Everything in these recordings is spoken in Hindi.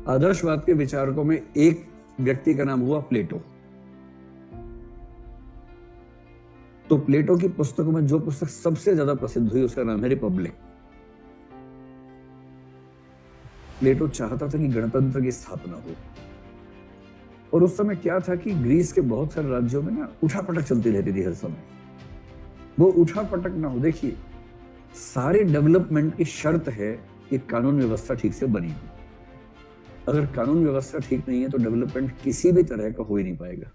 आदर्शवाद के विचारकों में एक व्यक्ति का नाम हुआ प्लेटो। तो प्लेटो की पुस्तकों में जो पुस्तक सबसे ज्यादा प्रसिद्ध हुई उसका नाम है रिपब्लिक। प्लेटो चाहता था कि गणतंत्र की स्थापना हो, और उस समय क्या था कि ग्रीस के बहुत सारे राज्यों में ना उठापटक चलती रहती थी हर समय। वो उठापटक ना हो, देखिए सारे डेवलपमेंट की शर्त है कि कानून व्यवस्था ठीक से बनी हो। अगर कानून व्यवस्था ठीक नहीं है तो डेवलपमेंट किसी भी तरह का हो ही नहीं पाएगा।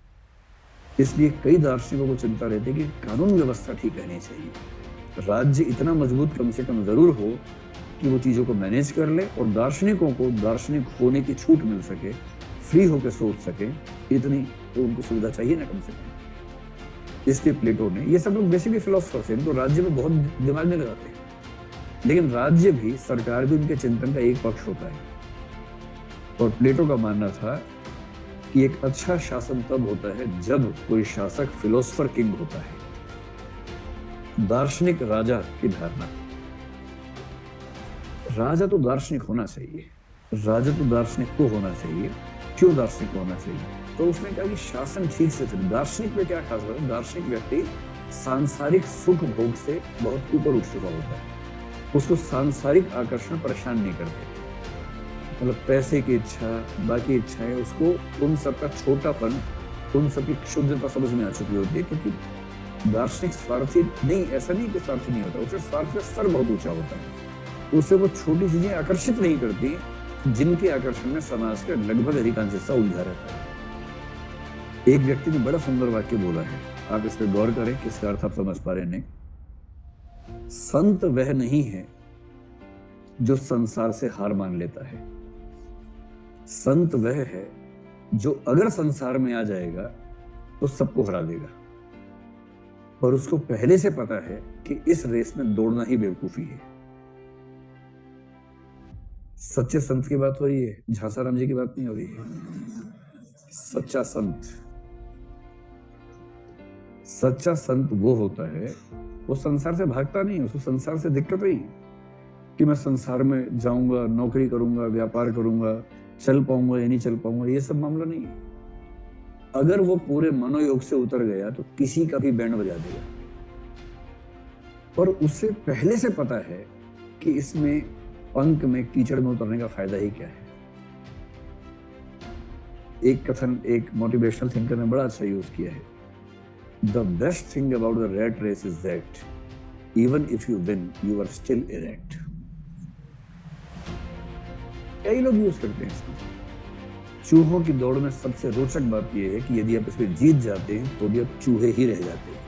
इसलिए कई दार्शनिकों को चिंता रहती है कि कानून व्यवस्था ठीक रहनी चाहिए, राज्य इतना मजबूत कम से कम जरूर हो कि वो चीजों को मैनेज कर ले और दार्शनिकों को दार्शनिक होने की छूट मिल सके, फ्री होकर सोच सके, इतनी तो उनको सुविधा चाहिए ना कम से कम। इसलिए प्लेटो ने, ये सब लोग बेसिकली फिलोसफर्स हैं, इनको राज्य में बहुत दिमाग नहीं लगाते, लेकिन राज्य भी, सरकार भी उनके चिंतन का एक पक्ष होता है। और प्लेटो का मानना था कि एक अच्छा शासन तब होता है जब कोई शासक फिलोसफर किंग होता है। दार्शनिक राजा की धारणा, राजा तो दार्शनिक होना चाहिए, राजा तो दार्शनिक को होना चाहिए। क्यों दार्शनिक होना चाहिए? तो उसने कहा कि शासन ठीक से चले। दार्शनिक में क्या खास बात है? दार्शनिक व्यक्ति सांसारिक सुख भोग से बहुत ऊपर उठ चुका होता है, उसको सांसारिक आकर्षण परेशान नहीं करते। मतलब पैसे की इच्छा, बाकी इच्छाएं, उसको उन सबका छोटापन, उन सबकी क्षुद्रता समझ में आ चुकी होती है। क्योंकि दार्शनिक स्वार्थी नहीं, ऐसा नहीं कि स्वार्थी नहीं होता, उसे स्वार्थ का स्तर बहुत ऊंचा होता है। उसे वो छोटी चीजें आकर्षित नहीं करती जिनके आकर्षण में समाज का लगभग अधिकांश हिस्सा उलझा रहता है। एक व्यक्ति ने बड़ा सुंदर वाक्य बोला है, आप इस पर गौर करें कि इसका अर्थ आप समझ पा रहे नहीं। संत वह नहीं है जो संसार से हार मान लेता है, संत वह है जो अगर संसार में आ जाएगा तो सबको हरा देगा, और उसको पहले से पता है कि इस रेस में दौड़ना ही बेवकूफी है। सच्चे संत की बात हो रही है, झांसाराम जी की बात नहीं हो रही है। सच्चा संत, सच्चा संत वो होता है, वो संसार से भागता नहीं, उसको संसार से दिक्कत नहीं कि मैं संसार में जाऊंगा, नौकरी करूंगा, व्यापार करूंगा, चल पाऊंगा या नहीं चल पाऊंगा, ये सब मामला नहीं है। अगर वो पूरे मनोयोग से उतर गया तो किसी का भी बैंड बजा देगा, और उसे पहले से पता है कि इसमें पंख में, कीचड़ में उतरने का फायदा ही क्या है। एक कथन एक मोटिवेशनल थिंकर ने बड़ा अच्छा यूज किया है, the best thing about the rat race is that even if you win you are still erect. कई लोग यूज करते हैं इसको। चूहों की दौड़ में सबसे रोचक बात यह है कि यदि आप इसमें जीत जाते हैं तो भी आप चूहे ही रह जाते हैं।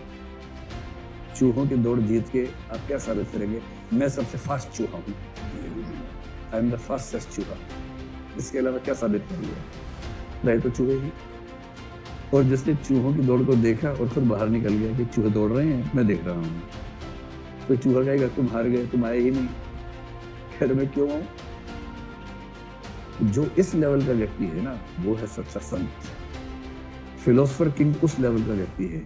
चूहों की दौड़ जीत के आप क्या साबित करेंगे? मैं सबसे फास्ट चूहा हूं, आई एम द फास्टेस्ट चूहा। इसके अलावा क्या साबित करेंगे? रहे तो चूहे ही। और जिसने चूहों की दौड़ को देखा और खुद बाहर निकल गया कि चूहे दौड़ रहे हैं, मैं देख रहा हूं, तो चूहा कहेगा तुम हार गए, तुम आए ही नहीं, खैर मैं क्यों आऊं? जो इस लेवल का व्यक्ति है ना, वो है सच्चा संत। फिलोसफर किंग उस लेवल का व्यक्ति है,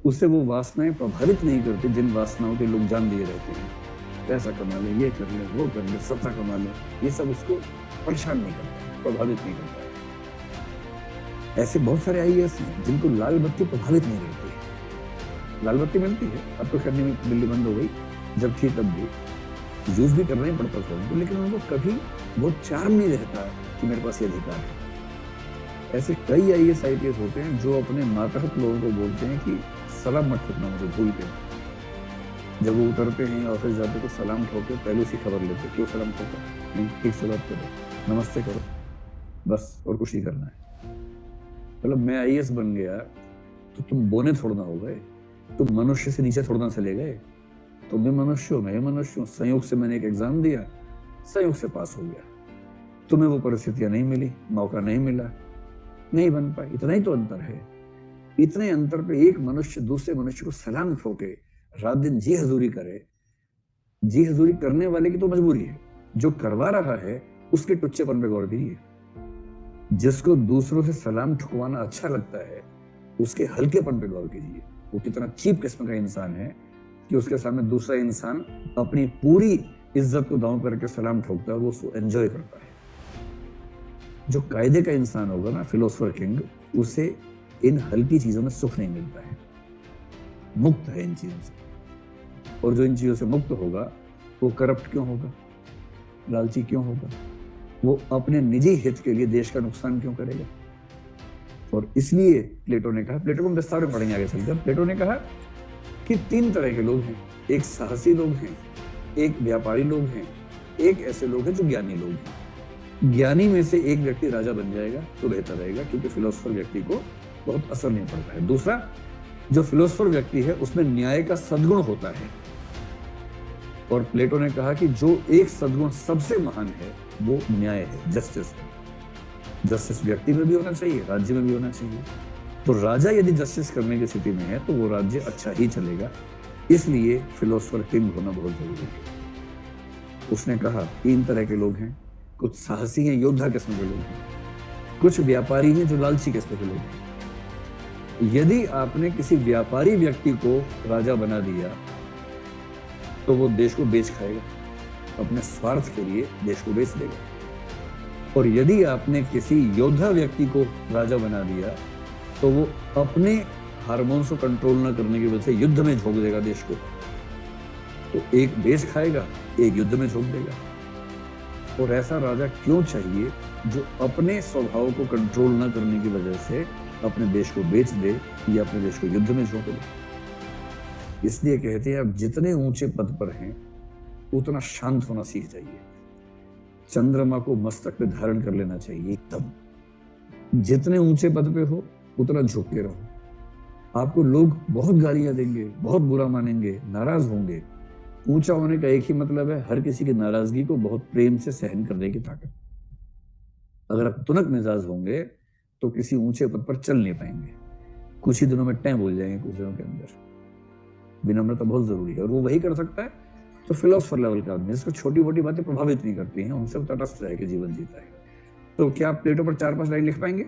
उसे वो वासनाएं प्रभावित नहीं करती जिन वासनाओं के लोग जान दिए रहते हैं। पैसा कमा ले, ये कर ले, वो कर ले, सत्ता कमा ले, ये सब उसको परेशान नहीं करता, प्रभावित नहीं करता। ऐसे बहुत सारे आईएएस हैं जिनको लाल बत्ती प्रभावित नहीं करती। लाल बत्ती मिलती है, अब तो करने में दिल्ली बंद हो गई, जब थी तब भी यूज भी करना ही पड़ता था उनको, लेकिन उनको कभी वो चार्म नहीं रहता कि मेरे पास ये अधिकार है। ऐसे कई आईएएस आईपीएस होते हैं जो अपने मातहत लोगों को बोलते हैं कि सलाम मत ठोकना मुझे, भूल के। जब वो उतरते हैं ऑफिस जाते तो सलाम ठोके, पहले से खबर लेते, क्यों सलाम ठोका? नहीं, ठीक से बात करो, नमस्ते करो, बस, और कुछ ही करना है। मतलब मैं आईएएस बन गया तो तुम बोने थोड़ा ना हो गए, तुम मनुष्य से नीचे थोड़ा ना चले गए, तुम भी मनुष्य हो, मैं भी मनुष्य हूं। संयोग से मैंने एक एग्जाम दिया, संयोग से पास हो गया, तुम्हें वो परिस्थितियां नहीं मिली, मौका नहीं मिला, नहीं बन पाई। इतना ही तो अंतर है। इतने अंतर पे एक मनुष्य दूसरे मनुष्य को सलाम ठोके, रात दिन जी हजूरी करे। जी हजूरी करने वाले की तो मजबूरी है, जो करवा रहा है उसके टुच्चेपन पे गौर कीजिए। जिसको दूसरों से सलाम ठुकवाना अच्छा लगता है उसके हल्केपन पे गौर कीजिए। वो कितना चीप किस्म का इंसान है कि उसके सामने दूसरा इंसान अपनी पूरी इज्जत को दांव करके सलाम ठोकता है और वो उसको एंजॉय करता है। जो कायदे का इंसान होगा ना, फिलोसफर किंग, उसे इन हल्की चीजों में सुख नहीं मिलता है, मुक्त है इन चीजों से। और जो इन चीजों से मुक्त होगा वो करप्ट क्यों होगा, लालची क्यों होगा, वो अपने निजी हित के लिए देश का नुकसान क्यों करेगा। और इसलिए प्लेटो ने कहा, प्लेटो को हम विस्तार में पढ़ेंगे आगे चलकर, प्लेटो ने कहा कि 3 तरह के लोग हैं, एक साहसी लोग हैं, एक व्यापारी लोग हैं, एक ऐसे लोग हैं जो ज्ञानी लोग हैं। ज्ञानी में से एक व्यक्ति राजा बन जाएगा तो बेहतर रहेगा, क्योंकि फिलोसफर व्यक्ति को बहुत असर नहीं पड़ता है। दूसरा, जो फिलोसफर व्यक्ति है उसमें न्याय का सद्गुण होता है। और प्लेटो ने कहा कि जो एक सद्गुण सबसे महान है वो न्याय है, जस्टिस है। जस्टिस व्यक्ति में भी होना चाहिए, राज्य में भी होना चाहिए। तो राजा यदि जस्टिस करने की स्थिति में है तो वो राज्य अच्छा ही चलेगा। इसलिए फिलोसफर किंग होना बहुत जरूरी है। उसने कहा 3 तरह के लोग हैं, कुछ साहसी हैं, योद्धा किस्म के लोग हैं, कुछ व्यापारी हैं जो लालची किस्म के लोग हैं। यदि आपने किसी व्यापारी व्यक्ति को राजा बना दिया तो वो देश को बेच खाएगा, अपने स्वार्थ के लिए देश को बेच देगा। और यदि आपने किसी योद्धा व्यक्ति को राजा बना दिया तो वो अपने हार्मोन्स को कंट्रोल न करने की वजह से युद्ध में झोंक देगा देश को। तो एक बेच खाएगा, एक युद्ध में झोंक देगा। और ऐसा राजा क्यों चाहिए जो अपने स्वभाव को कंट्रोल न करने की वजह से अपने देश को बेच दे या अपने देश को युद्ध में झोंक दे। इसलिए कहते हैं आप जितने ऊंचे पद पर हैं उतना शांत होना सीख जाइए। चंद्रमा को मस्तक पे धारण कर लेना चाहिए एकदम। जितने ऊंचे पद पे हो उतना झुक के रहो। आपको लोग बहुत गालियां देंगे, बहुत बुरा मानेंगे, नाराज होंगे। ऊंचा होने का एक ही मतलब है, हर किसी की नाराजगी को बहुत प्रेम से सहन करने की ताकत। अगर आप तुनक मिजाज होंगे तो किसी ऊंचे पद पर चल नहीं पाएंगे, कुछ ही दिनों में टैं बोल जाएंगे कुछ दिनों के अंदर। विनम्रता बहुत जरूरी है और वो वही कर सकता है तो फिलोसफर लेवल का आदमी, जिसको छोटी मोटी बातें प्रभावित नहीं करती हैं, उनसे तटस्थ रह के जीवन जीता है। तो क्या आप प्लेटो पर 4-5 लाइन लिख पाएंगे?